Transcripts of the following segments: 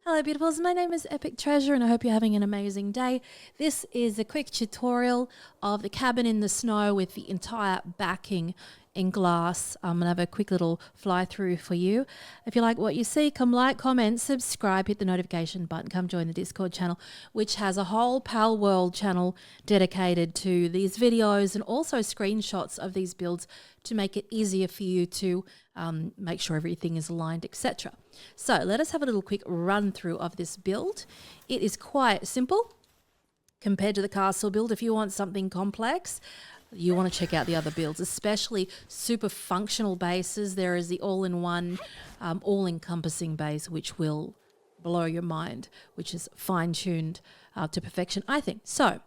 Hello beautifuls, my name is Epic Treasure and I hope you're having an amazing day. This is a quick tutorial of the cabin in the snow with the entire backing in glass. I'm going to have a quick little fly through for you. If you like what you see, come like, comment, subscribe, hit the notification button, come join the Discord channel, which has a whole PALWORLD channel dedicated to these videos and also screenshots of these builds to make it easier for you to make sure everything is aligned, etc. So let us have a little quick run through of this build. It is quite simple compared to the castle build. If you want something complex, you want to check out the other builds, especially super functional bases. There is the all-in-one, all-encompassing base, which will blow your mind, which is fine-tuned to perfection, I think. So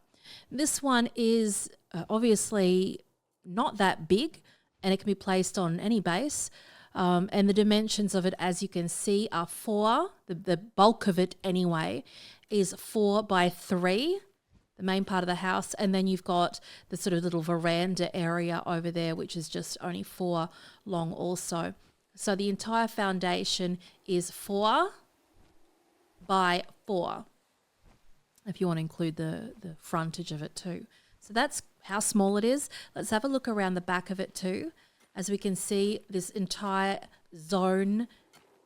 this one is obviously not that big, and it can be placed on any base. And the dimensions of it, as you can see, are 4. The bulk of it anyway is 4 by 3, the main part of the house. And then you've got the sort of little veranda area over there, which is just only 4 long also. So the entire foundation is 4 by 4, if you want to include the frontage of it too. So that's how small it is. Let's have a look around the back of it too. As we can see, this entire zone,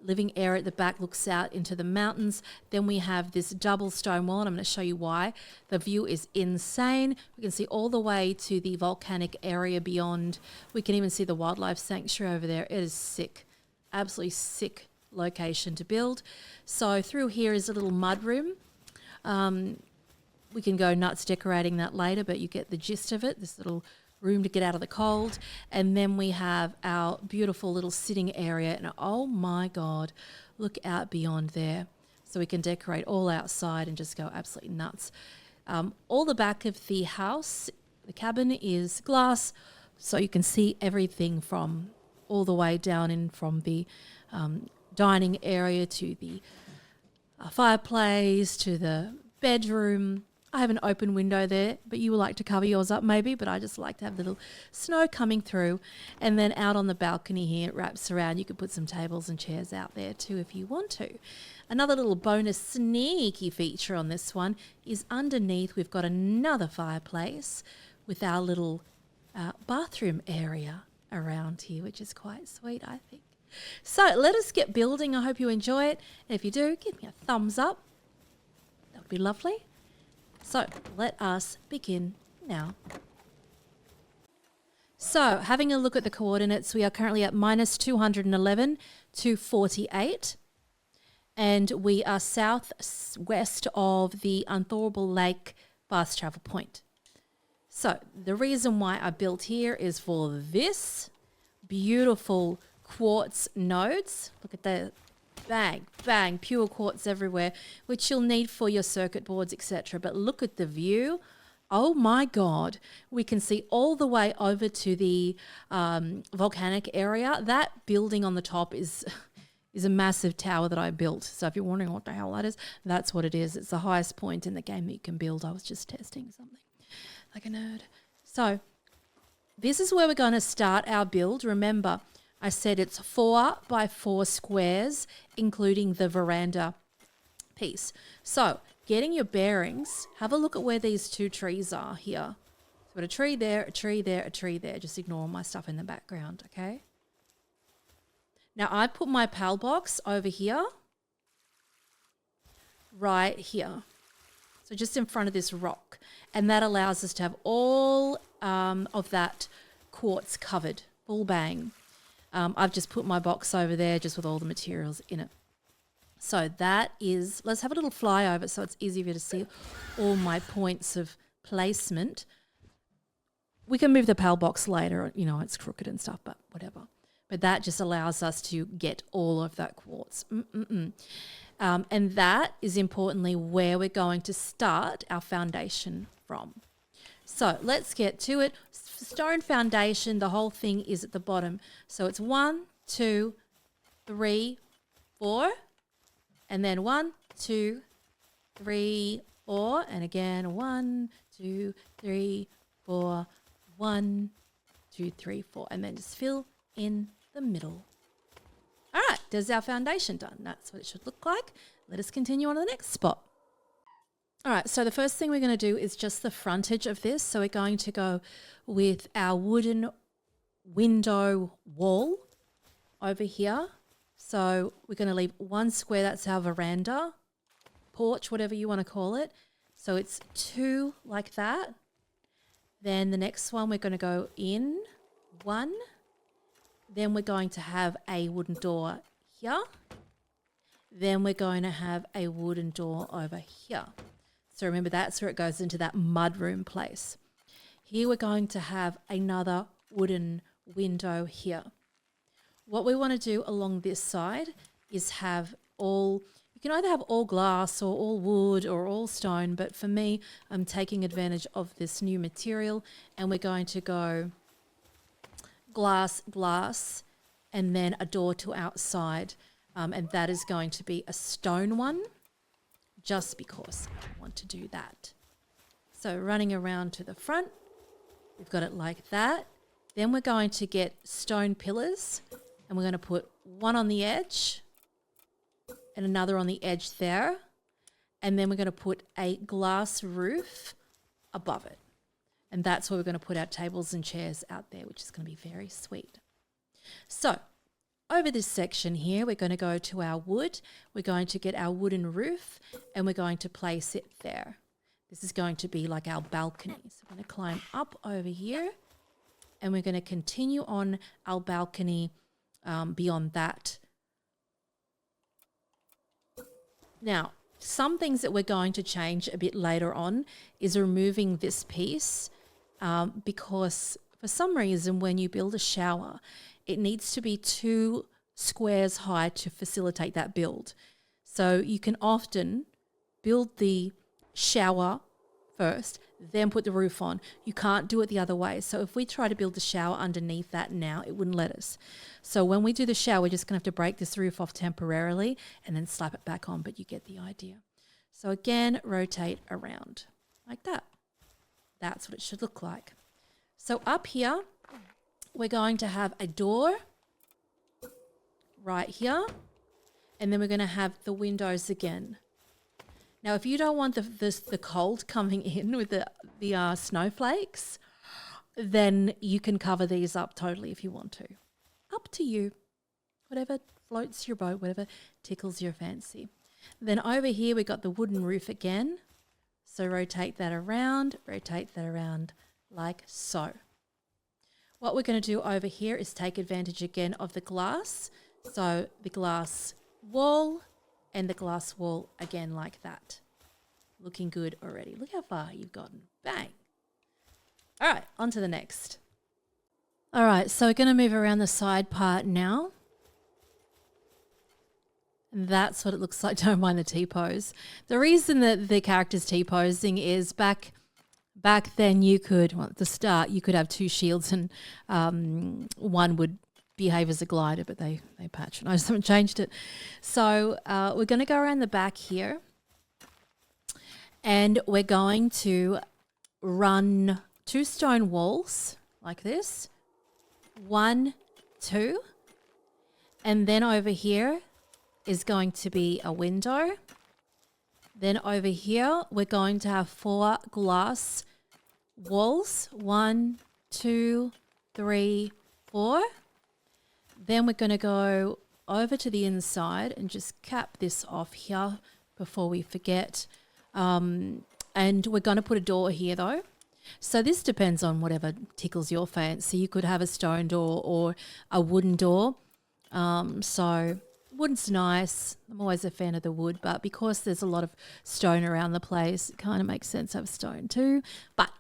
living area at the back looks out into the mountains. Then we have this double stone wall, and I'm going to show you why. The view is insane. We can see all the way to the volcanic area beyond. We can even see the wildlife sanctuary over there. It is sick, absolutely sick location to build. So through here is a little mud room. We can go nuts decorating that later, but you get the gist of it, this little room to get out of the cold. And then we have our beautiful little sitting area. And oh my God, look out beyond there. So we can decorate all outside and just go absolutely nuts. All the back of the house, the cabin, is glass. So you can see everything from all the way down in from the dining area to the fireplace to the bedroom. I have an open window there, but you would like to cover yours up maybe, but I just like to have the little snow coming through. And then out on the balcony here, it wraps around. You could put some tables and chairs out there too if you want to. Another little bonus sneaky feature on this one is underneath we've got another fireplace with our little bathroom area around here, which is quite sweet, I think. So let us get building. I hope you enjoy it. And if you do, give me a thumbs up. That would be lovely. So let us begin now. So having a look at the coordinates, we are currently at minus 211 to 48. And we are southwest of the Unthawable Lake fast travel point. So the reason why I built here is for this beautiful quartz nodes. Look at that. Bang, bang, pure quartz everywhere, which you'll need for your circuit boards, etc. But look at the view. Oh my God. We can see all the way over to the volcanic area. That building on the top is a massive tower that I built. So if you're wondering what the hell that is, that's what it is. It's the highest point in the game that you can build. I was just testing something like a nerd. So this is where we're going to start our build. Remember, I said it's 4 by 4 squares, including the veranda piece. So getting your bearings, have a look at where these 2 trees are here. So got a tree there, a tree there, a tree there. Just ignore my stuff in the background, okay? Now I put my PAL box over here, right here. So just in front of this rock. And that allows us to have all of that quartz covered, full bang. I've just put my box over there just with all the materials in it. So that is, let's have a little flyover so it's easier for you to see all my points of placement. We can move the PAL box later, you know, it's crooked and stuff, but whatever. But that just allows us to get all of that quartz. And that is importantly where we're going to start our foundation from. So let's get to it. Stone foundation, the whole thing is at the bottom. So it's 1, 2, 3, 4, and then 1, 2, 3, 4, and again 1, 2, 3, 4, 1, 2, 3, 4, and then just fill in the middle. All right, there's our foundation done. That's what it should look like. Let us continue on to the next spot. All right, so the first thing we're going to do is just the frontage of this. So we're going to go with our wooden window wall over here. So we're going to leave one square, that's our veranda, porch, whatever you want to call it. So it's 2 like that. Then the next one we're going to go in 1. Then we're going to have a wooden door here. Then we're going to have a wooden door over here. So remember, that's where it goes into that mudroom place. Here we're going to have another wooden window here. What we want to do along this side is have all, you can either have all glass or all wood or all stone, but for me, I'm taking advantage of this new material, and we're going to go glass, glass, and then a door to outside. And that is going to be a stone one, just because I want to do that. So running around to the front, we've got it like that. Then we're going to get stone pillars, and we're going to put one on the edge and another on the edge there. And then we're going to put a glass roof above it. And that's where we're going to put our tables and chairs out there, which is going to be very sweet. So over this section here, we're going to go to our wood. We're going to get our wooden roof, and we're going to place it there. This is going to be like our balcony. So we're going to climb up over here, and we're going to continue on our balcony beyond that. Now, some things that we're going to change a bit later on is removing this piece because for some reason when you build a shower, it needs to be 2 squares high to facilitate that build. So you can often build the shower first, then put the roof on. You can't do it the other way. So if we try to build the shower underneath that now, it wouldn't let us. So when we do the shower, we're just going to have to break this roof off temporarily and then slap it back on, but you get the idea. So again, rotate around like that. That's what it should look like. So up here, we're going to have a door right here, and then we're going to have the windows again. Now, if you don't want the cold coming in with the snowflakes, then you can cover these up totally if you want to. Up to you. Whatever floats your boat, whatever tickles your fancy. Then over here, we got the wooden roof again. So rotate that around like so. What we're going to do over here is take advantage again of the glass. So the glass wall and the glass wall again like that. Looking good already. Look how far you've gotten. Bang. All right, on to the next. All right, so we're going to move around the side part now. And that's what it looks like. Don't mind the T-pose. The reason that the character's T-posing is back then you could, well, at the start, you could have 2 shields and one would behave as a glider, but they patronised them and changed it. So we're going to go around the back here, and we're going to run 2 stone walls like this. 1, 2. And then over here is going to be a window. Then over here, we're going to have 4 glass walls. 1, 2, 3, 4. Then we're going to go over to the inside and just cap this off here before we forget. And we're going to put a door here though. So this depends on whatever tickles your fancy. You could have a stone door or a wooden door. So wood's nice. I'm always a fan of the wood, but because there's a lot of stone around the place, it kind of makes sense to have stone too. But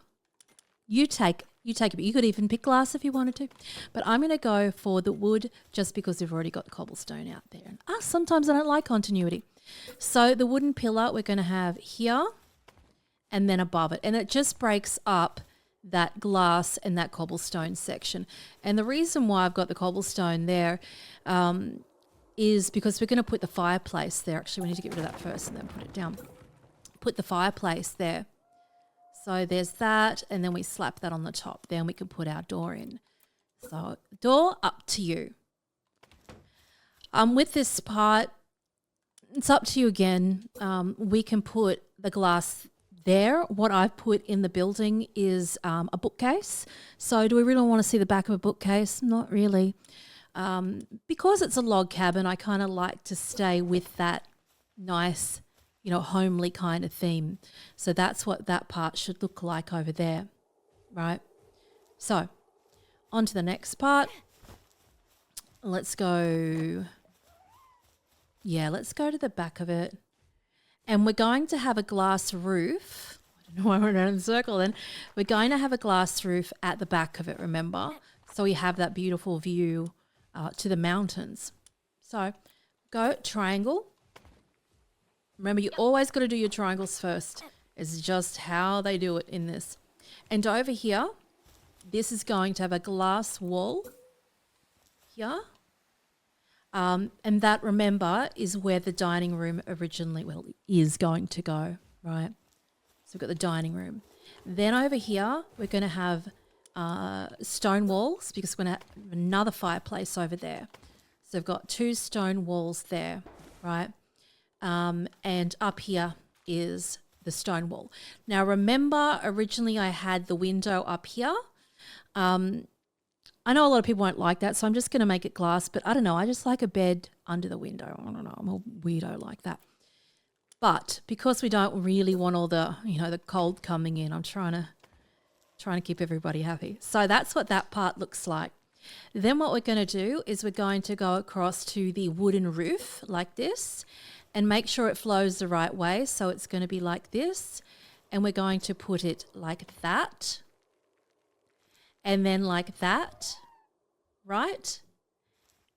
you take it. You could even pick glass if you wanted to. But I'm going to go for the wood just because we've already got cobblestone out there. And sometimes I don't like continuity. So the wooden pillar we're going to have here and then above it. And it just breaks up that glass and that cobblestone section. And the reason why I've got the cobblestone there is because we're going to put the fireplace there. Actually, we need to get rid of that first and then put it down. Put the fireplace there. So there's that, and then we slap that on the top. Then we can put our door in. So door, up to you. With this part, it's up to you again. We can put the glass there. What I've put in the building is a bookcase. So do we really want to see the back of a bookcase? Not really. Because it's a log cabin, I kind of like to stay with that nice, homely kind of theme. So that's what that part should look like over there, right? So on to the next part. Let's go to the back of it. And we're going to have a glass roof. I don't know why we're in a circle then. We're going to have a glass roof at the back of it, remember? So we have that beautiful view to the mountains. So go triangle. Remember, you always got to do your triangles first. It's just how they do it in this. And over here, this is going to have a glass wall here. And that, remember, is where the dining room originally, is going to go, right? So we've got the dining room. Then over here, we're going to have stone walls because we're going to have another fireplace over there. So we've got 2 stone walls there, right? And up here is the stone wall. Now, remember, originally I had the window up here. I know a lot of people won't like that, so I'm just going to make it glass. But I don't know. I just like a bed under the window. I don't know. I'm a weirdo like that. But because we don't really want all the, the cold coming in, I'm trying to keep everybody happy. So that's what that part looks like. Then what we're going to do is we're going to go across to the wooden roof like this and make sure it flows the right way. So it's going to be like this. And we're going to put it like that. And then like that, right?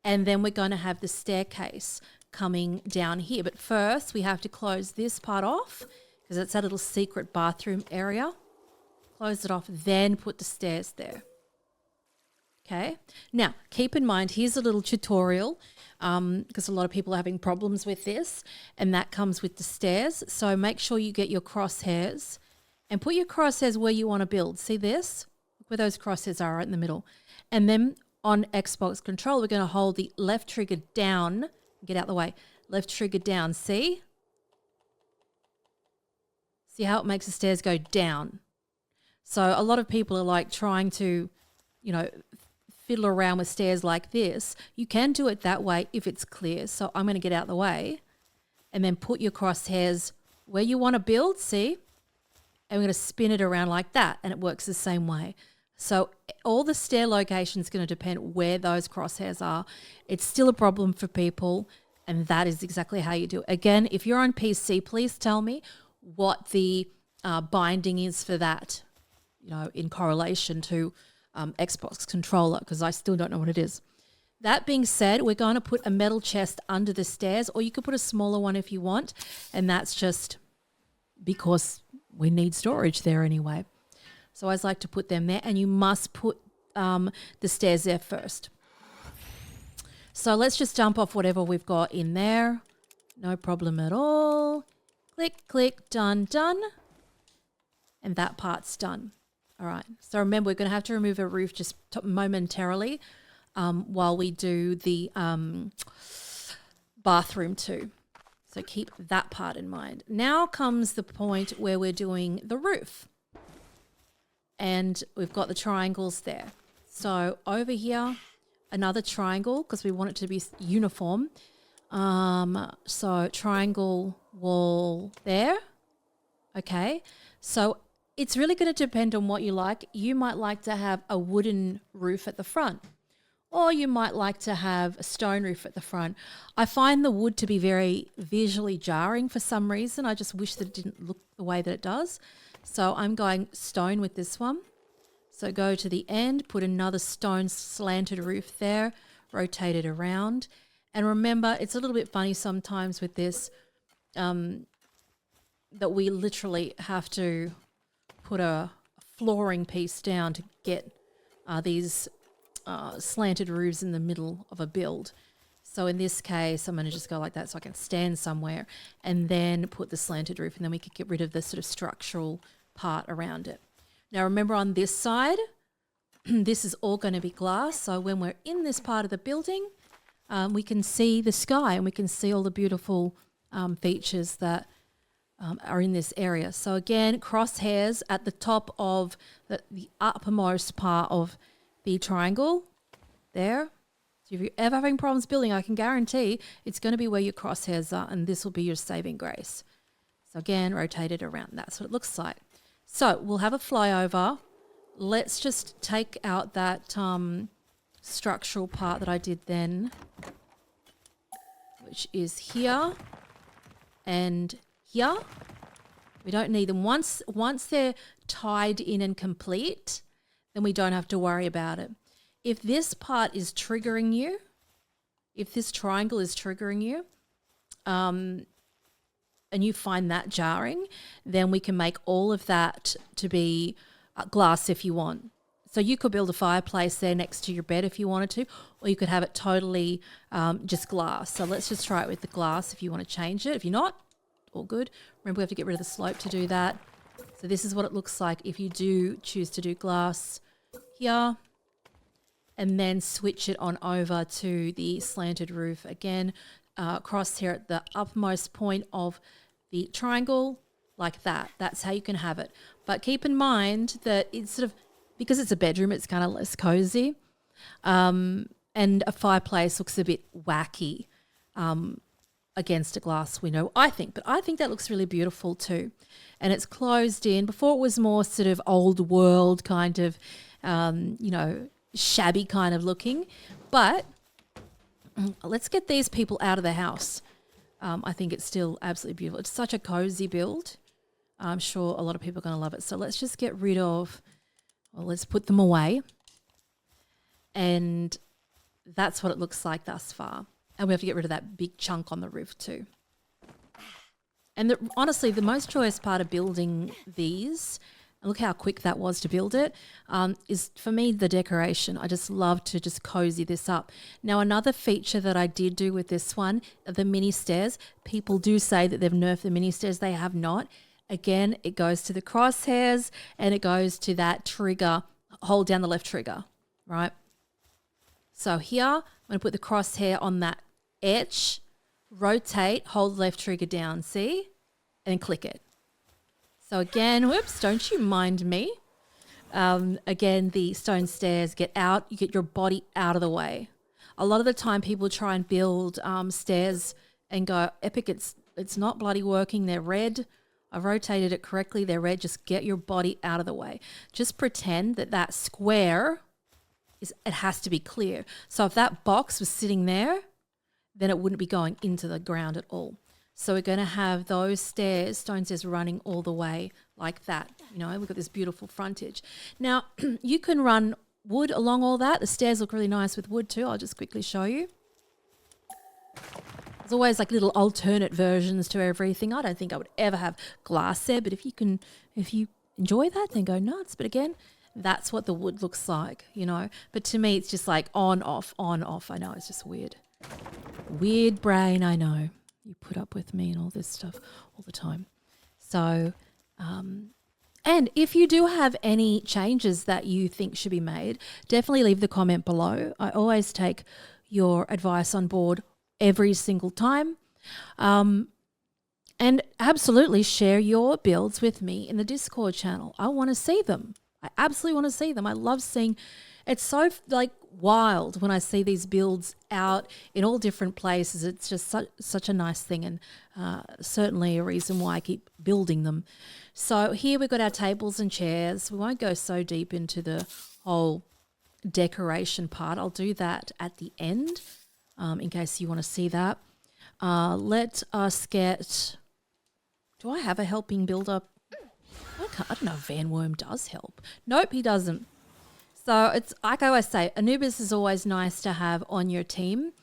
And then we're going to have the staircase coming down here. But first we have to close this part off because it's that little secret bathroom area. Close it off, then put the stairs there. Okay. Now, keep in mind, here's a little tutorial because a lot of people are having problems with this, and that comes with the stairs. So make sure you get your crosshairs and put your crosshairs where you want to build. See this? Where those crosshairs are right in the middle. And then on Xbox control, we're going to hold the left trigger down. Get out the way. Left trigger down. See? See how it makes the stairs go down? So a lot of people are like trying to, fiddle around with stairs like this. You can do it that way if it's clear. So I'm going to get out the way and then put your crosshairs where you want to build. See? And we're going to spin it around like that, and it works the same way. So all the stair locations going to depend where those crosshairs are. It's still a problem for people, and that is exactly how you do it. Again, if you're on PC, please tell me what the binding is for that, in correlation to Xbox controller, because I still don't know what it is. That being said, we're going to put a metal chest under the stairs, or you could put a smaller one if you want, and that's just because we need storage there anyway. So I always like to put them there, and you must put the stairs there first. So let's just dump off whatever we've got in there. No problem at all. Click, click, done, done. And that part's done. All right. So remember, we're going to have to remove a roof just momentarily while we do the bathroom too. So keep that part in mind. Now comes the point where we're doing the roof. And we've got the triangles there. So over here, another triangle because we want it to be uniform. So triangle wall there. Okay. So it's really going to depend on what you like. You might like to have a wooden roof at the front, or you might like to have a stone roof at the front. I find the wood to be very visually jarring for some reason. I just wish that it didn't look the way that it does. So I'm going stone with this one. So go to the end, put another stone slanted roof there, rotate it around. And remember, it's a little bit funny sometimes with this that we literally have to put a flooring piece down to get these slanted roofs in the middle of a build. So in this case, I'm going to just go like that so I can stand somewhere and then put the slanted roof, and then we can get rid of the sort of structural part around it. Now remember, on this side, this is all going to be glass. So when we're in this part of the building, we can see the sky and we can see all the beautiful features that are in this area. So again, crosshairs at the top of the uppermost part of the triangle there. So if you're ever having problems building, I can guarantee it's going to be where your crosshairs are, and this will be your saving grace. So again, rotate it around. That's what it looks like. So we'll have a flyover. Let's just take out that structural part that I did then, which is here and here. We don't need them. Once they're tied in and complete, then we don't have to worry about it. If this part is triggering you, if this triangle is triggering you, and you find that jarring, then we can make all of that to be glass if you want. So you could build a fireplace there next to your bed if you wanted to, or you could have it totally just glass. So let's just try it with the glass if you want to change it. If you're not, all good. Remember, we have to get rid of the slope to do that. So this is what it looks like if you do choose to do glass here, and then switch it on over to the slanted roof again, across here at the uppermost point of the triangle, like that. That's how you can have it. But keep in mind that it's sort of, because it's a bedroom, it's kind of less cozy, and a fireplace looks a bit wacky against a glass window, I think. But I think that looks really beautiful too. And it's closed in. Before it was more sort of old world kind of, shabby kind of looking. But let's get these people out of the house. I think it's still absolutely beautiful. It's such a cozy build. I'm sure a lot of people are going to love it. So let's just get rid of, let's put them away. And that's what it looks like thus far. And we have to get rid of that big chunk on the roof too. And honestly, the most joyous part of building these, and look how quick that was to build it, is for me the decoration. I just love to just cozy this up. Now, another feature that I did do with this one, the mini stairs, people do say that they've nerfed the mini stairs. They have not. Again, it goes to the crosshairs and it goes to that trigger, hold down the left trigger, right? So here, I'm going to put the crosshair on that edge, rotate, hold the left trigger down, see? And then click it. So again, whoops, don't you mind me. Again, the stone stairs get out, you get your body out of the way. A lot of the time people try and build stairs and go, epic, it's not bloody working, they're red. I rotated it correctly, they're red, just get your body out of the way. Just pretend that square, it has to be clear. So if that box was sitting there, then it wouldn't be going into the ground at all. So we're going to have those stairs, stone stairs, running all the way like that. We've got this beautiful frontage. Now, you can run wood along all that. The stairs look really nice with wood too. I'll just quickly show you. There's always like little alternate versions to everything. I don't think I would ever have glass there, but if you enjoy that, then go nuts. But again, that's what the wood looks like, But to me, it's just like on, off, on, off. I know, it's just weird. Weird brain, I know. You put up with me and all this stuff all the time. So, and if you do have any changes that you think should be made, definitely leave the comment below. I always take your advice on board every single time. And absolutely share your builds with me in the Discord channel. I want to see them. I absolutely want to see them. I love seeing, it's so wild when I see these builds out in all different places. It's just such a nice thing, and certainly a reason why I keep building them. So here we've got our tables and chairs. We won't go so deep into the whole decoration part. I'll do that at the end in case you want to see that. Let us get, do I have a helping builder? I don't know if Van Worm does help. Nope, he doesn't. So it's like I always say, Anubis is always nice to have on your team.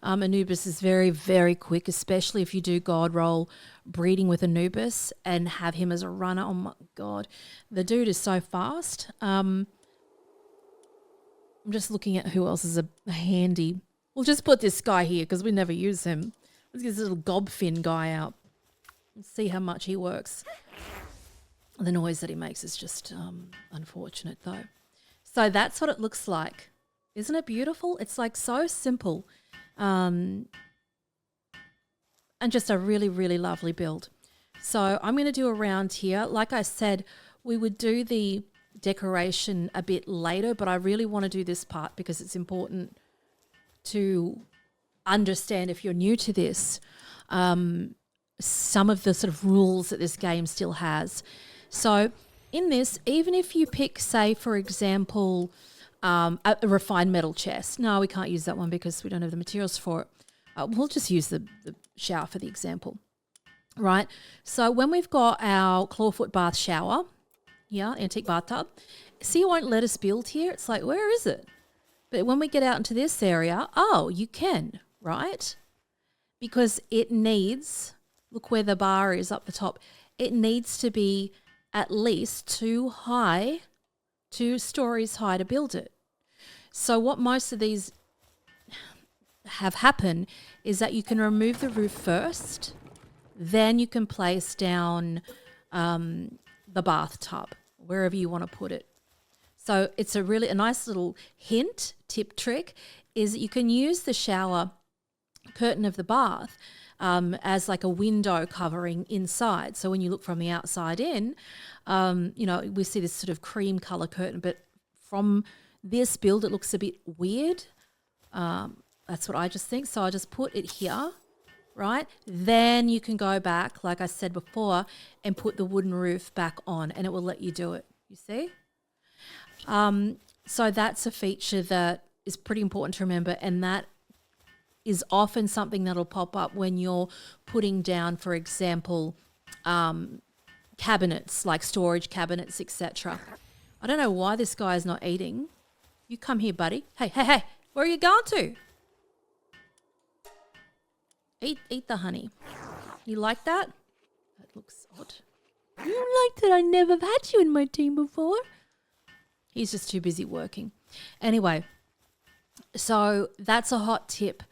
Anubis is very, very quick, especially if you do God roll breeding with Anubis and have him as a runner. Oh my God, the dude is so fast. I'm just looking at who else is a handy. We'll just put this guy here because we never use him. Let's get this little gobfin guy out. Let's see how much he works. The noise that he makes is just unfortunate though. So that's what it looks like. Isn't it beautiful? It's like so simple. and just a really, really lovely build. So I'm going to do around here. Like I said, we would do the decoration a bit later, but I really want to do this part because it's important to understand, if you're new to this, some of the sort of rules that this game still has. So in this, even if you pick, say, for example, a refined metal chest. No, we can't use that one because we don't have the materials for it. We'll just use the shower for the example, right? So when we've got our clawfoot bath shower, antique bathtub, see, it won't let us build here. It's like, where is it? But when we get out into this area, you can, right? Because it needs, look where the bar is up the top, it needs to be at least 2 stories high to build it. So what most of these have happen is that you can remove the roof first, then you can place down the bathtub, wherever you want to put it. So it's a nice little tip trick is that you can use the shower curtain of the bath as like a window covering inside. So when you look from the outside in, we see this sort of cream color curtain, but from this build, it looks a bit weird. That's what I just think. So I just put it here, right? Then you can go back, like I said before, and put the wooden roof back on, and it will let you do it. You see? So that's a feature that is pretty important to remember, and that is often something that'll pop up when you're putting down, for example, cabinets, like storage cabinets, etc. I don't know why this guy is not eating. You come here, buddy. Hey, where are you going to? Eat the honey. You like that? That looks odd. You like that I never have had you in my team before? He's just too busy working. Anyway, so that's a hot tip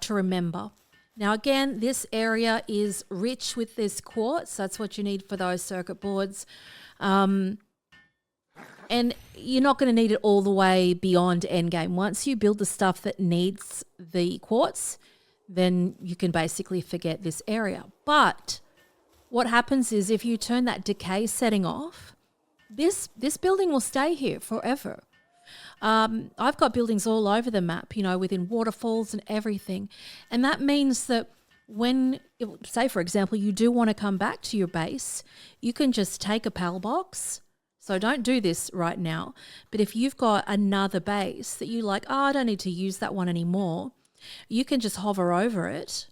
to remember. Now, again, this area is rich with this quartz. That's what you need for those circuit boards. And you're not going to need it all the way beyond endgame. Once you build the stuff that needs the quartz, then you can basically forget this area. But what happens is if you turn that decay setting off, this building will stay here forever. I've got buildings all over the map, within waterfalls and everything. And that means that when, say, for example, you do want to come back to your base, you can just take a PAL box. So don't do this right now. But if you've got another base that you like, I don't need to use that one anymore, you can just hover over it,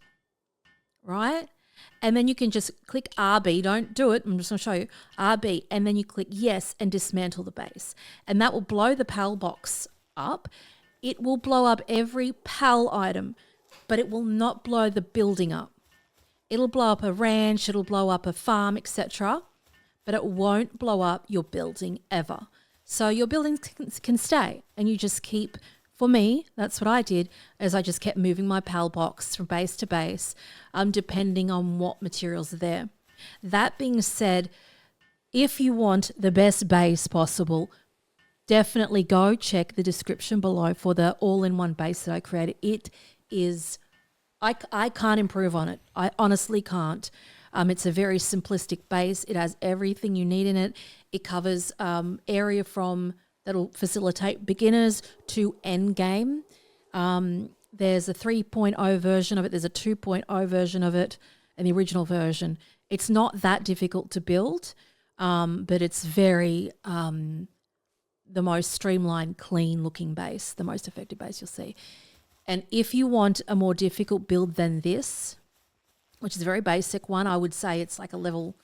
right? And then you can just click RB. Don't do it. I'm just going to show you. RB. And then you click yes and dismantle the base. And that will blow the PAL box up. It will blow up every PAL item, but it will not blow the building up. It'll blow up a ranch. It'll blow up a farm, etc. But it won't blow up your building ever. So your buildings can stay, and you just keep. For me, that's what I did, as I just kept moving my PAL box from base to base, depending on what materials are there. That being said, if you want the best base possible, definitely go check the description below for the all-in-one base that I created. It is, I can't improve on it. I honestly can't. It's a very simplistic base. It has everything you need in it. It covers area from that'll facilitate beginners to end game. There's a 3.0 version of it. There's a 2.0 version of it and the original version. It's not that difficult to build, but it's very the most streamlined, clean-looking base, the most effective base you'll see. And if you want a more difficult build than this, which is a very basic one, I would say it's like a level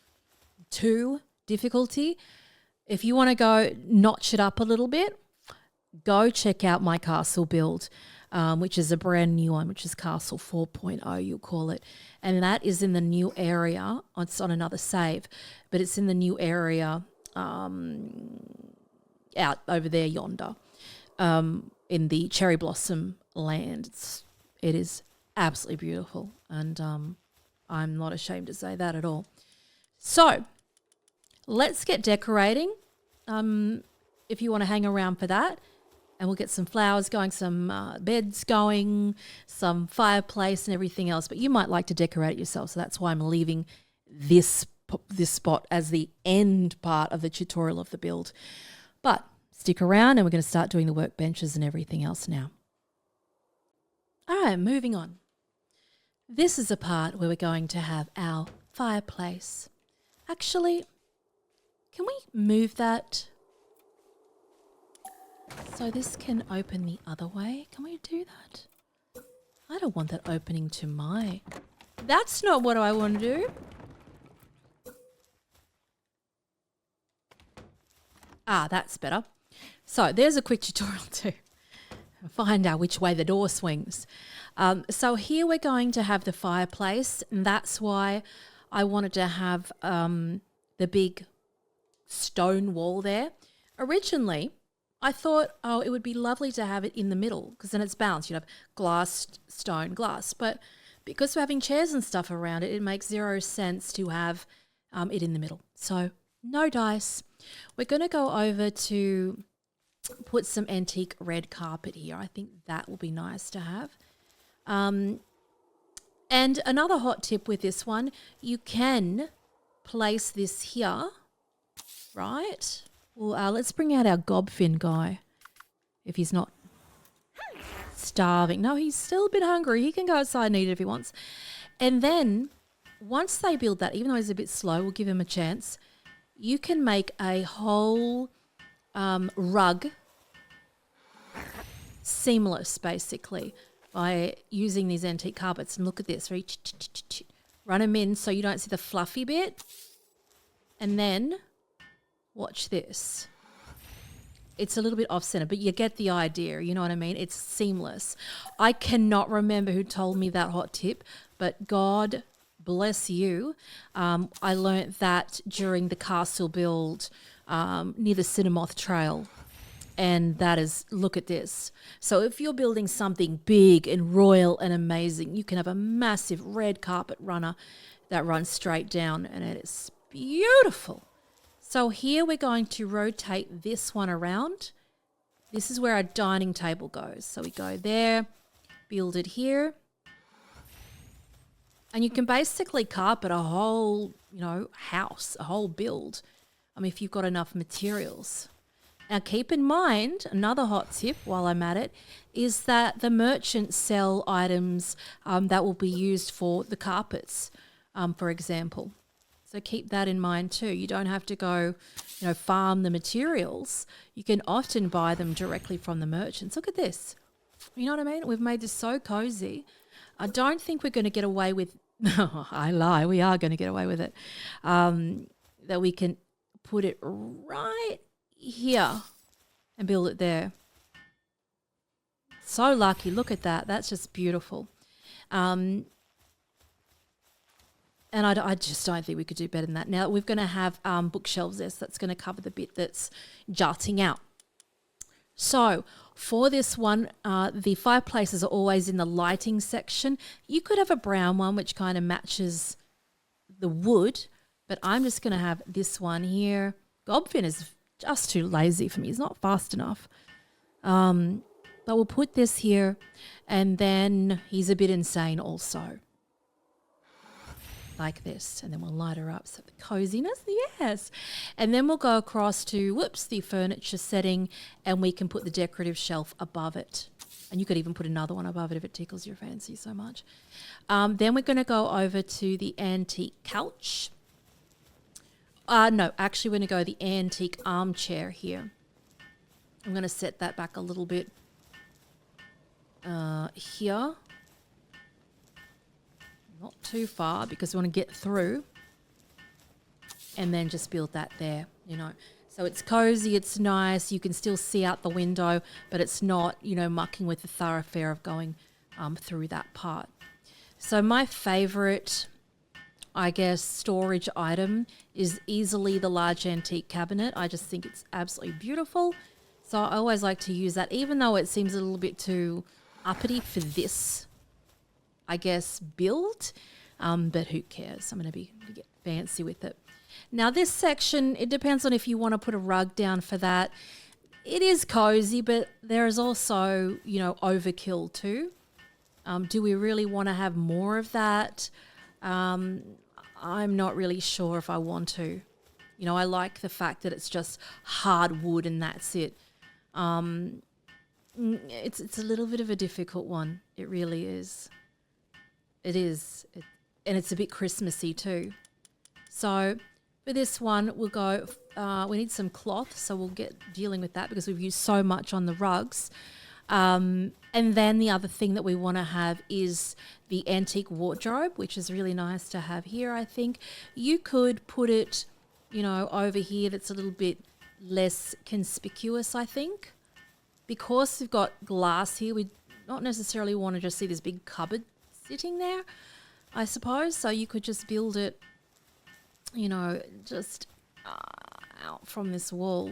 2 difficulty. If you want to go notch it up a little bit, go check out my castle build, which is a brand new one, which is Castle 4.0, you'll call it. And that is in the new area. It's on another save, but it's in the new area out over there yonder in the cherry blossom land. It is absolutely beautiful, and I'm not ashamed to say that at all. So let's get decorating. If you want to hang around for that, and we'll get some flowers going, some beds going, some fireplace and everything else. But you might like to decorate it yourself, so that's why I'm leaving this spot as the end part of the tutorial of the build. But stick around and we're going to start doing the workbenches and everything else now. All right, moving on. This is a part where we're going to have our fireplace. Actually, can we move that so this can open the other way? Can we do that? I don't want that opening to my... That's not what I want to do. Ah, that's better. So there's a quick tutorial to find out which way the door swings. So here we're going to have the fireplace, and that's why I wanted to have the big stone wall there. Originally, I thought, oh, it would be lovely to have it in the middle because then it's balanced. You'd have glass, stone, glass. But because we're having chairs and stuff around it, it makes zero sense to have it in the middle. So no dice. We're going to go over to put some antique red carpet here. I think that will be nice to have. And another hot tip with this one, you can place this here, right? Well, let's bring out our gobfin guy if he's not starving. No, he's still a bit hungry. He can go outside and eat it if he wants. And then once they build that, even though he's a bit slow, we'll give him a chance. You can make a whole rug seamless, basically, by using these antique carpets. And look at this. Run them in so you don't see the fluffy bit. And then watch this. It's a little bit off-center, but you get the idea. You know what I mean? It's seamless. I cannot remember who told me that hot tip, but God bless you. I learnt that during the castle build near the Cinnamoth Trail. And that is, look at this. So if you're building something big and royal and amazing, you can have a massive red carpet runner that runs straight down, and it is beautiful. So here we're going to rotate this one around. This is where our dining table goes. So we go there, build it here. And you can basically carpet a whole, house, a whole build. If you've got enough materials. Now, keep in mind, another hot tip while I'm at it, is that the merchants sell items that will be used for the carpets, for example. So keep that in mind too. You don't have to go, farm the materials. You can often buy them directly from the merchants. Look at this. You know what I mean? We've made this so cozy. I don't think we're going to get away with, I lie, we are going to get away with it, that we can put it right here and build it there. So lucky. Look at that. That's just beautiful. And I just don't think we could do better than that. Now we're going to have bookshelves there, so that's going to cover the bit that's jutting out. So for this one, the fireplaces are always in the lighting section. You could have a brown one which kind of matches the wood, but I'm just going to have this one here. Gobfin is just too lazy for me. He's not fast enough. But we'll put this here, and then he's a bit insane also. Like this, and then we'll light her up. So the coziness, yes. And then we'll go across to, the furniture setting, and we can put the decorative shelf above it. And you could even put another one above it if it tickles your fancy so much. Then we're going to go over to the antique couch. No, actually we're going to go the antique armchair here. I'm going to set that back a little bit here. Not too far because we want to get through, and then just build that there, So it's cozy, it's nice. You can still see out the window, but it's not, mucking with the thoroughfare of going through that part. So my favorite, I guess, storage item is easily the large antique cabinet. I just think it's absolutely beautiful. So I always like to use that, even though it seems a little bit too uppity for this, I guess, build, but who cares? I'm going to get fancy with it. Now this section, it depends on if you want to put a rug down for that. it is cozy, but there is also, you know, overkill too. Do we really want to have more of that? I'm not really sure if I want to. You know, I like the fact that it's just hard wood and that's it. It's a little bit of a difficult one. It really is. It is. And it's a bit Christmassy too. So for this one, we'll go, we need some cloth. So we'll get dealing with that because we've used so much on the rugs. And then the other thing that we want to have is the antique wardrobe, which is really nice to have here, I think. You could put it, you know, over here that's a little bit less conspicuous, I think. Because we've got glass here, we don't necessarily want to just see this big cupboard sitting there, I suppose. So you could just build it, you know, just out from this wall.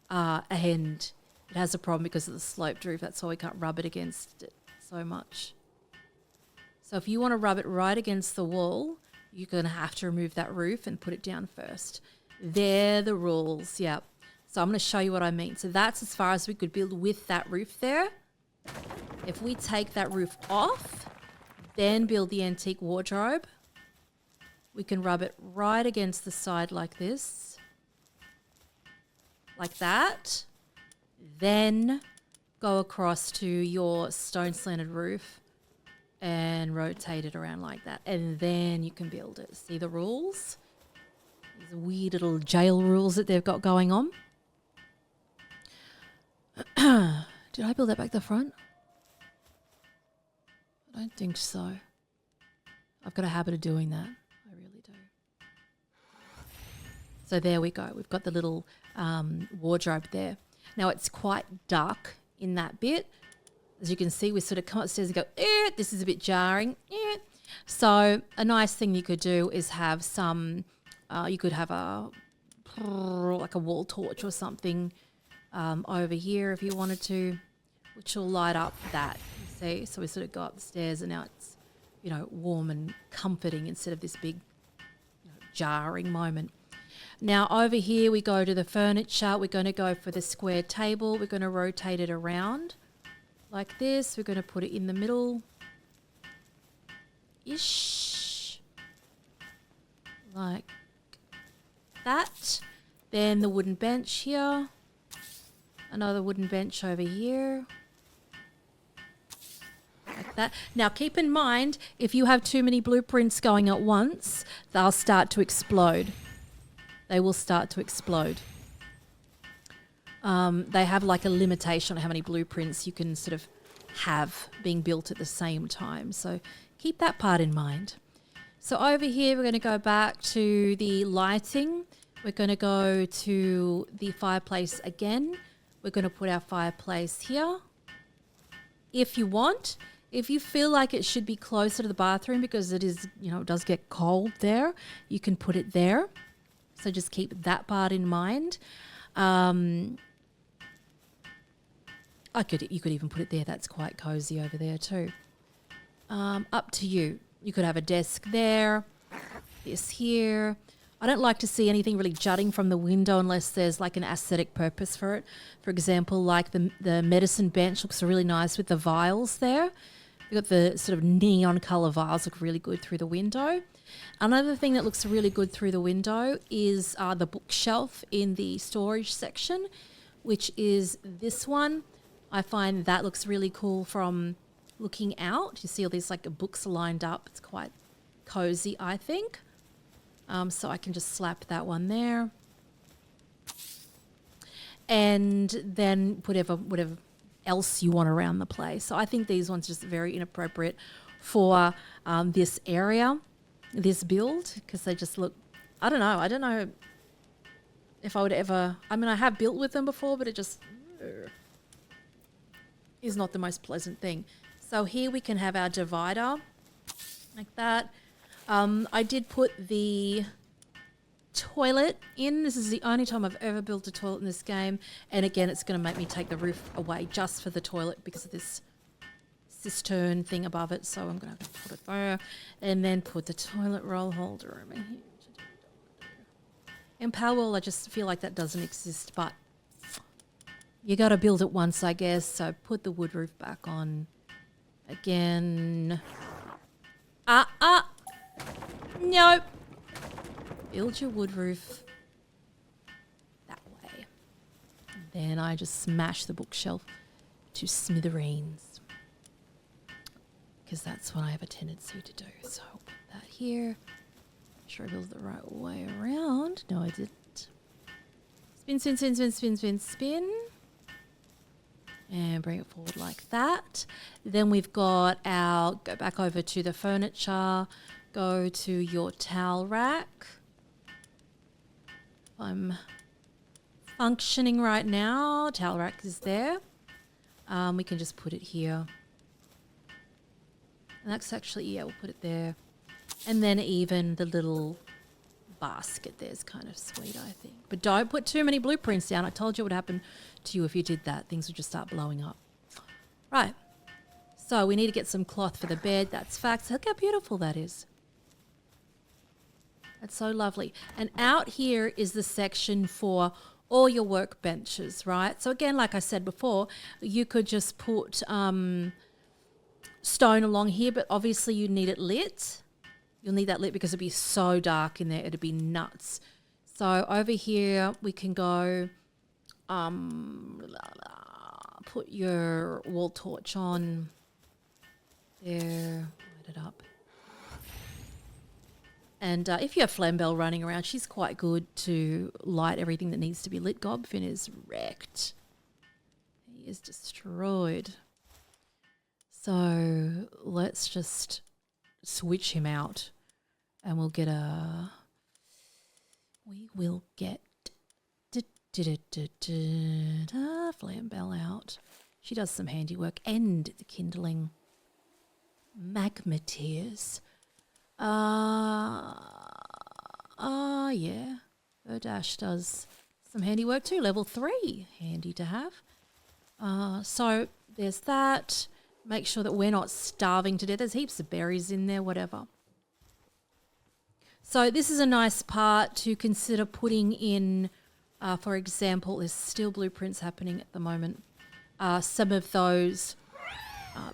And it has a problem because of the sloped roof. That's why we can't rub it against it so much. So if you want to rub it right against the wall, you're going to have to remove that roof and put it down first. They're the rules, yeah. So I'm going to show you what I mean. So that's as far as we could build with that roof there. If we take that roof off, then build the antique wardrobe, we can rub it right against the side like this. Like that. Then go across to your stone slanted roof and rotate it around like that. And then you can build it. See the rules? These weird little jail rules that they've got going on. Did I build that back the front? I don't think so. I've got a habit of doing that. I really do. So there we go. We've got the little wardrobe there. Now it's quite dark in that bit. As you can see, we sort of come upstairs and go, this is a bit jarring. So a nice thing you could do is have some, you could have like a wall torch or something over here if you wanted to, which will light up that, you see. So we sort of go up the stairs and now it's, you know, warm and comforting instead of this big, you know, jarring moment. Now over here we go to the furniture. We're going to go for the square table. We're going to rotate it around like this. We're going to put it in the middle. Ish. Like that. Then the wooden bench here. Another wooden bench over here. Like that. Now keep in mind, if you have too many blueprints going at once, they'll start to explode. They will start to explode. They have like a limitation on how many blueprints you can sort of have being built at the same time. So keep that part in mind. So over here, we're going to go back to the lighting. We're going to go to the fireplace again. We're going to put our fireplace here. If you want, if you feel like it should be closer to the bathroom because it is, you know, it does get cold there, you can put it there. So just keep that part in mind. You could even put it there. That's quite cozy over there too. Up to you. You could have a desk there, this here. I don't like to see anything really jutting from the window unless there's like an aesthetic purpose for it. For example, like the medicine bench looks really nice with the vials there. You've got the sort of neon colour vials look really good through the window. Another thing that looks really good through the window is the bookshelf in the storage section, which is this one. I find that looks really cool from looking out. You see all these like books lined up. It's quite cozy, I think. So I can just slap that one there. And then whatever else you want around the place. So I think these ones are just very inappropriate for this area, this build, because they just look, I don't know if I would ever, I mean, I have built with them before, but it just is not the most pleasant thing. So here we can have our divider like that. I did put the toilet in. This is the only time I've ever built a toilet in this game. And again, it's going to make me take the roof away just for the toilet because of this cistern thing above it. So I'm going to have to put it there and then put the toilet roll holder over here. In PALWORLD, I just feel like that doesn't exist, but You got to build it once, I guess. So put the wood roof back on again. Nope. Build your wood roof that way. Then I just smash the bookshelf to smithereens, because that's what I have a tendency to do. So I'll put that here. Make sure I build it the right way around. No, I didn't. Spin, spin, spin, spin, spin, spin, spin. And bring it forward like that. Then we've got our, go back over to the furniture, go to your towel rack. I'm functioning right now. Towel rack is there. We can just put it here. And that's actually, yeah, we'll put it there. And then even the little basket there is kind of sweet, I think. But don't put too many blueprints down. I told you what would happen to you if you did that. Things would just start blowing up. Right. So we need to get some cloth for the bed. That's facts. Look how beautiful that is. That's so lovely. And out here is the section for all your workbenches, right? So again, like I said before, you could just put stone along here, but obviously you need it lit. You'll need that lit because it'd be so dark in there. It'd be nuts. So over here we can go put your wall torch on there, light it up. And if you have Flambell running around, she's quite good to light everything that needs to be lit. Gobfin is wrecked. He is destroyed. So let's just switch him out and we'll get a... We will get... Flambell out. She does some handiwork and the kindling. Magma tears. Yeah. Dash does some handiwork too. Level 3. Handy to have. So there's that. Make sure that we're not starving to death. There's heaps of berries in there, whatever. So this is a nice part to consider putting in, for example, there's still blueprints happening at the moment. Some of those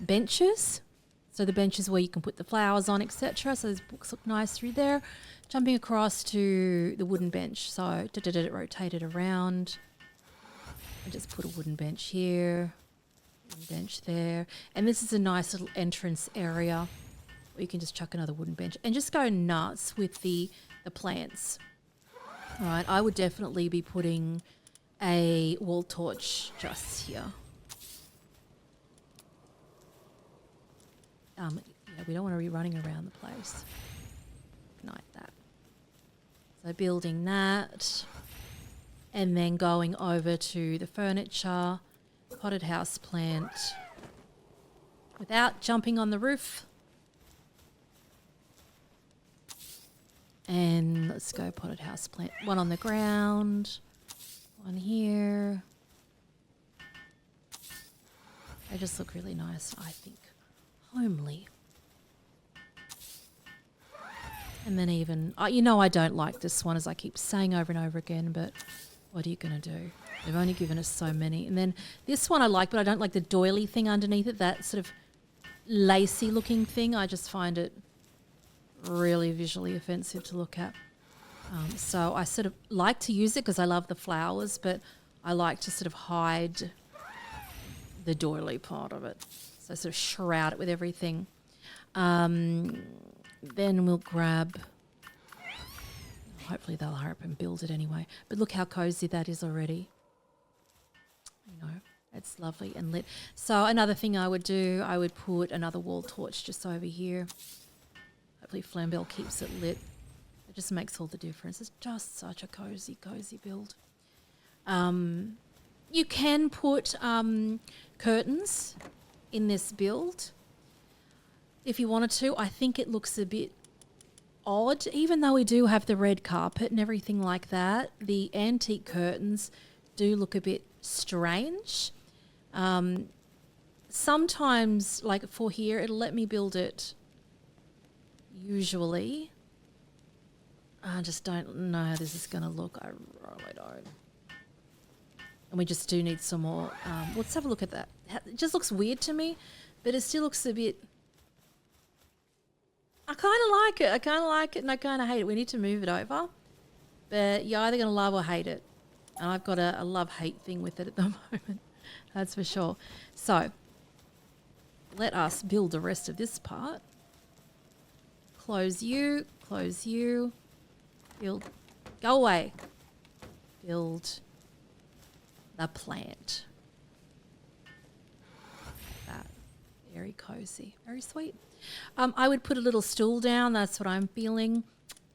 benches. So the benches where you can put the flowers on, etc. So those books look nice through there. Jumping across to the wooden bench. So rotate it around. And just put a wooden bench here. Wooden bench there. And this is a nice little entrance area where you can just chuck another wooden bench. And just go nuts with the plants. All right, I would definitely be putting a wall torch just here. Yeah, we don't want to be running around the place. Ignite that. So building that. And then going over to the furniture. Potted house plant. Without jumping on the roof. And let's go potted house plant. One on the ground. One here. They just look really nice, I think. Homely. And then even, you know I don't like this one, as I keep saying over and over again, but what are you going to do? They've only given us so many. And then this one I like, but I don't like the doily thing underneath it, that sort of lacy looking thing. I just find it really visually offensive to look at. So I sort of like to use it because I love the flowers, but I like to sort of hide the doily part of it. So sort of shroud it with everything. Then we'll grab... Hopefully they'll hurry up and build it anyway. But look how cozy that is already. You know, it's lovely and lit. So another thing I would do, I would put another wall torch just over here. Hopefully Flambell keeps it lit. It just makes all the difference. It's just such a cozy build. You can put curtains in this build if you wanted to. I think it looks a bit odd, even though we do have the red carpet and everything like that. The antique curtains do look a bit strange. Sometimes, like for here, it'll let me build it usually. I just don't know how this is going to look. I really don't. And we just do need some more. Let's have a look at that. It just looks weird to me, but it still looks a bit... I kind of like it. I kind of like it and I kind of hate it. We need to move it over. But you're either going to love or hate it. And I've got a love-hate thing with it at the moment. That's for sure. So let us build the rest of this part. Close you, build, go away. Build the plant. That, very cozy, very sweet. I would put a little stool down, that's what I'm feeling.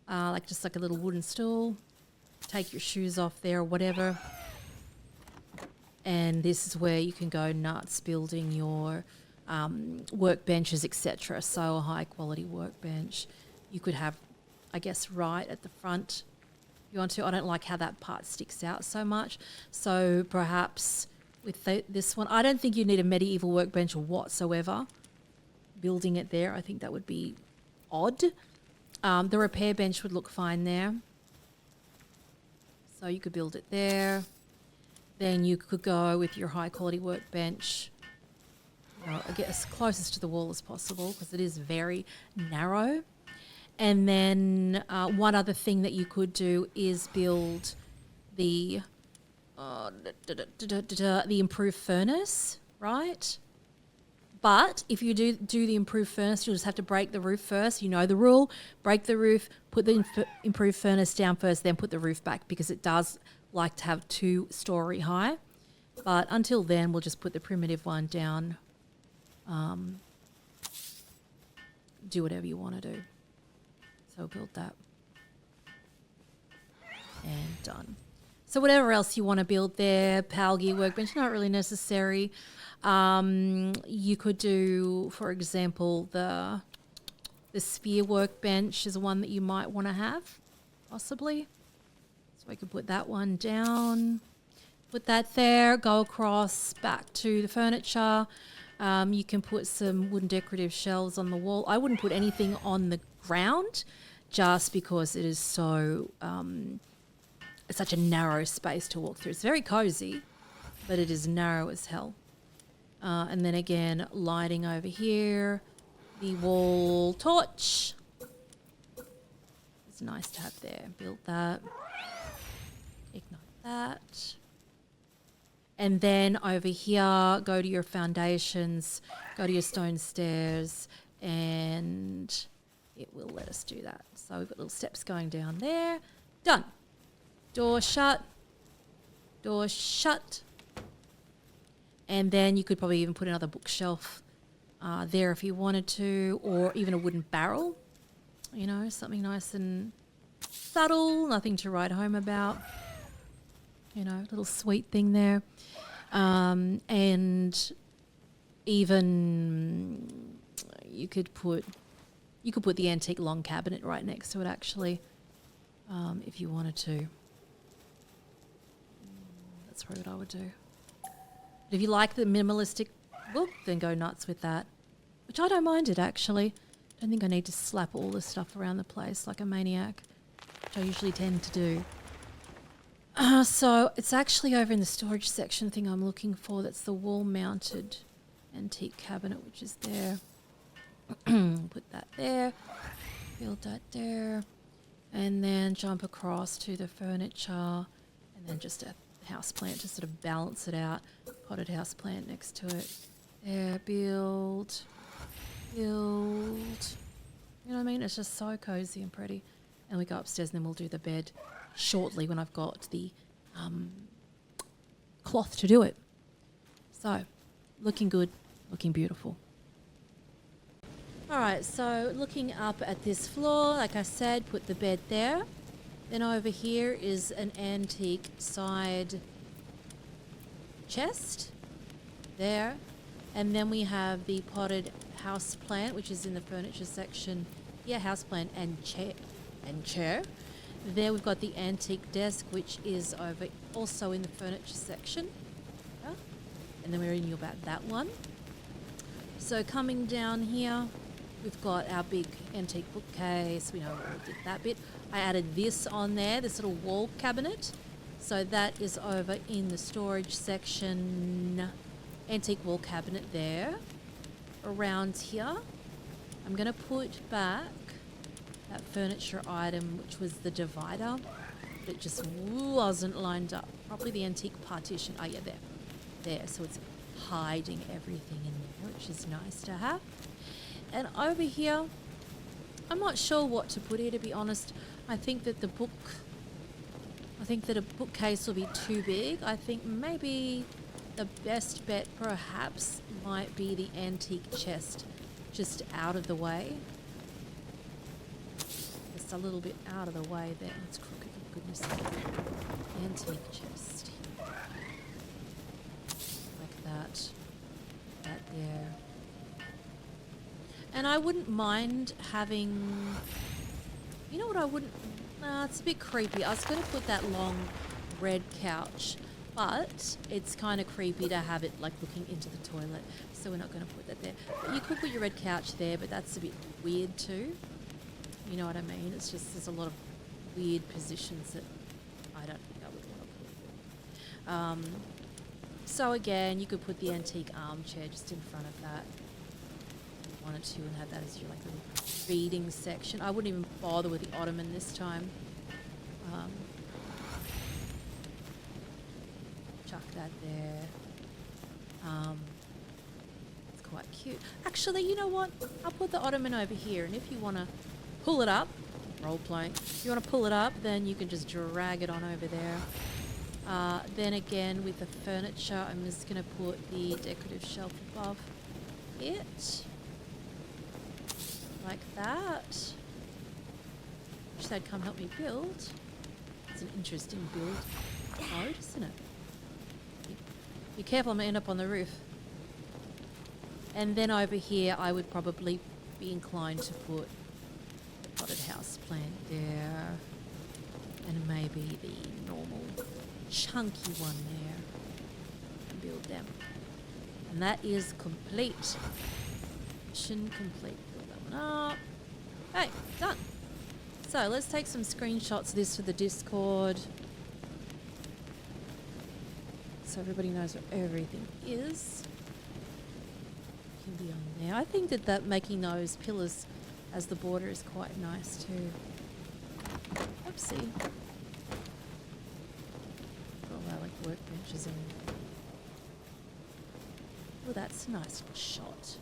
Just like a little wooden stool. Take your shoes off there or whatever. And this is where you can go nuts building your workbenches, etc. So a high quality workbench. You could have, I guess, right at the front if you want to. I don't like how that part sticks out so much. So perhaps with this one, I don't think you need a medieval workbench whatsoever. Building it there, I think that would be odd. The repair bench would look fine there. So you could build it there. Then you could go with your high quality workbench, get as closest to the wall as possible because it is very narrow. And then one other thing that you could do is build the improved furnace, right? But if you do the improved furnace, you'll just have to break the roof first. You know the rule. Break the roof, put the improved furnace down first, then put the roof back because it does like to have 2-story high. But until then, we'll just put the primitive one down. Do whatever you want to do. So build that. And done. So whatever else you want to build there, PAL gear workbench, not really necessary. You could do, for example, the sphere workbench is one that you might want to have, possibly. So I could put that one down, put that there, go across back to the furniture. You can put some wooden decorative shelves on the wall. I wouldn't put anything on the ground just because it is so... it's such a narrow space to walk through. It's very cozy, but it is narrow as hell. And then again, lighting over here, the wall torch. It's nice to have there. Build that. Ignite that. And then over here, go to your foundations, go to your stone stairs, and it will let us do that. So we've got little steps going down there. Done. Door shut. Door shut. And then you could probably even put another bookshelf there if you wanted to, or even a wooden barrel, something nice and subtle, nothing to write home about, little sweet thing there. And even you could put the antique long cabinet right next to it actually, if you wanted to. That's probably what I would do. But if you like the minimalistic look, then go nuts with that. Which I don't mind it, actually. I don't think I need to slap all this stuff around the place like a maniac, which I usually tend to do. So it's actually over in the storage section thing I'm looking for. That's the wall-mounted antique cabinet, which is there. Put that there. Build that there. And then jump across to the furniture. And then just a house plant to sort of balance it out. Potted house plant next to it. There, build. You know what I mean? It's just so cozy and pretty. And we go upstairs and then we'll do the bed shortly when I've got the cloth to do it. So, looking good, looking beautiful. All right, so looking up at this floor, like I said, put the bed there. Then over here is an antique side chest there. And then we have the potted house plant, which is in the furniture section. Yeah, house plant and chair. There we've got the antique desk, which is over also in the furniture section. Yeah. And then we're in about that one. So coming down here, we've got our big antique bookcase. We know we did that bit. I added this on there, this little wall cabinet. So that is over in the storage section. Antique wall cabinet there. Around here, I'm going to put back that furniture item, which was the divider. But it just wasn't lined up. Probably the antique partition. Oh yeah, there. So it's hiding everything in there, which is nice to have. And over here, I'm not sure what to put here, to be honest. I think that a bookcase will be too big. I think maybe the best bet perhaps might be the antique chest, just out of the way. Just a little bit out of the way there. Oh, it's crooked, for goodness sake. Antique chest. Like that. That there. And I wouldn't mind having... You know what I wouldn't... it's a bit creepy. I was going to put that long red couch, but it's kind of creepy to have it like looking into the toilet, so we're not going to put that there. But you could put your red couch there, but that's a bit weird too. You know what I mean? It's just there's a lot of weird positions that I don't think I would want to put. So again, you could put the antique armchair just in front of that. If you wanted to, and have that as your like little reading section. I wouldn't even bother with the ottoman this time. Chuck that there. It's quite cute. Actually, you know what? I'll put the ottoman over here, and if you want to pull it up, role playing, if you want to pull it up, then you can just drag it on over there. Then again, with the furniture, I'm just going to put the decorative shelf above it. Like that. Wish they'd come help me build. It's an interesting build mode, isn't it? Be careful, I'm going to end up on the roof. And then over here, I would probably be inclined to put the potted house plant there. And maybe the normal chunky one there. And build them. And that is complete. Mission complete. Build that one up. Okay, done. So let's take some screenshots of this for the Discord, so everybody knows where everything is. Can be on there. I think that making those pillars as the border is quite nice too. Oopsie. All our like workbenches in. Oh, that's a nice shot.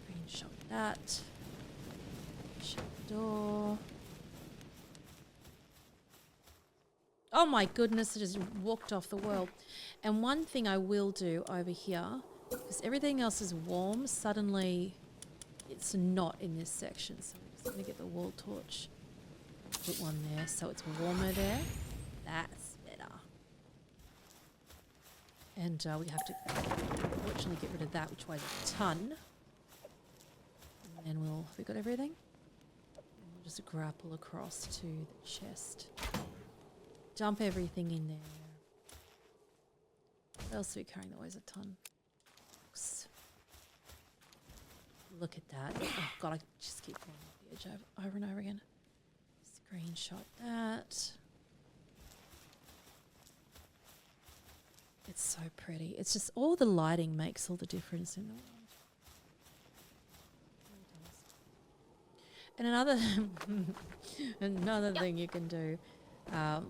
Screenshot that. Shut the door. Oh my goodness, it just walked off the world. And one thing I will do over here, because everything else is warm, suddenly it's not in this section. So I'm just going to get the wall torch, put one there so it's warmer there. That's better. And we have to fortunately get rid of that, which weighs a ton. And then have we got everything? And we'll just grapple across to the chest. Dump everything in there. What else are we carrying that weighs a ton? Books. Look at that. Oh god, I just keep falling off the edge over and over again. Screenshot that. It's so pretty. It's just all the lighting makes all the difference in the world. And another thing you can do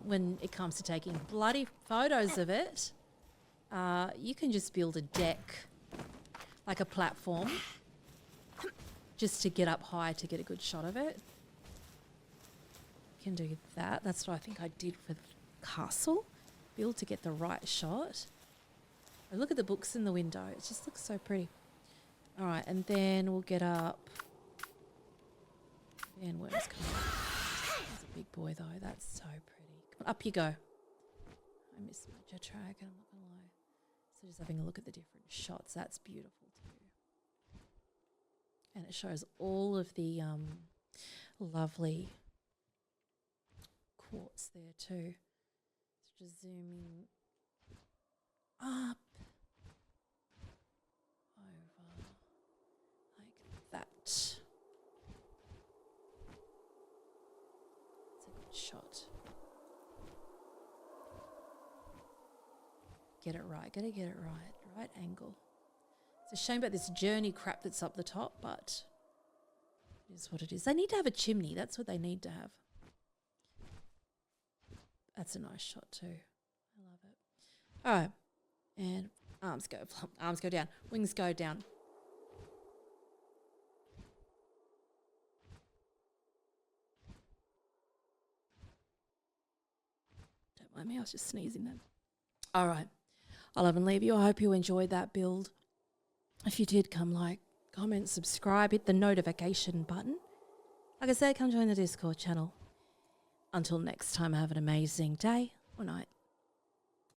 when it comes to taking bloody photos of it, you can just build a deck, like a platform, just to get up high to get a good shot of it. You can do that. That's what I think I did for the castle. Build to get the right shot. And look at the books in the window. It just looks so pretty. All right, and then we'll get up. And worms coming up. He's a big boy though. That's so pretty. Come on, up you go. I miss my jet track, I'm not gonna lie. So just having a look at the different shots. That's beautiful too. And it shows all of the lovely quartz there too. So just zooming up over like that. It's a good shot. get it right. Got to get it right. Right angle. It's a shame about this journey crap that's up the top, but it is what it is. They need to have a chimney. That's what they need to have. That's a nice shot too. I love it. All right. And arms go flop, arms go down, wings go down. Don't mind me, I was just sneezing then. All right. I'll love and leave you. I hope you enjoyed that build. If you did, come like, comment, subscribe, hit the notification button. Like I said, come join the Discord channel. Until next time, have an amazing day or night.